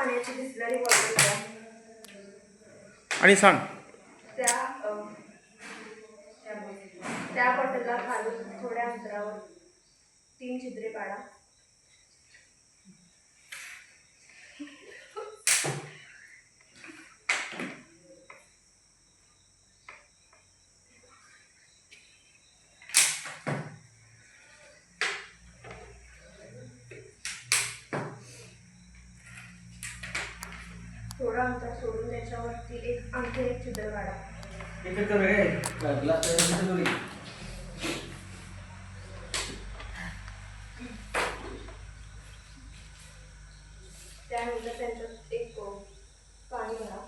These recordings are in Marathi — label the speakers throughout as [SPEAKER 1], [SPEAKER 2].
[SPEAKER 1] पाण्याची बिसलरी बॉटल
[SPEAKER 2] आणि सांग
[SPEAKER 1] त्या बॉटलला खालून थोड्या अंतरावर 3 छिद्रे पाडा. थोडा अंतर सोडून त्याच्यावरती आणखी एक छिद्र काढा. त्यानंतर त्यांच्यात एक पाणी भरा.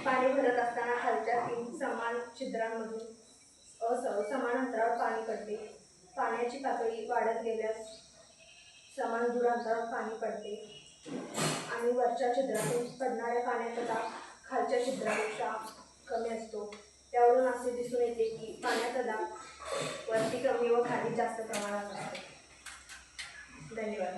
[SPEAKER 1] पाणी भरत असताना खालच्या 3 समान छिद्रांमधून समान अंतरावर पाणी पडते. पाण्याची पातळी वाढत गेल्यास समान दूर अंतरावर पाणी पडते आणि वरच्या छिद्रातून पडणाऱ्या पाण्याचा दाब खालच्या छिद्रापेक्षा कमी असतो. त्यावरून असे दिसून येते की पाण्याचा दाब वरती कमी व खाली जास्त प्रमाणात असतो. धन्यवाद.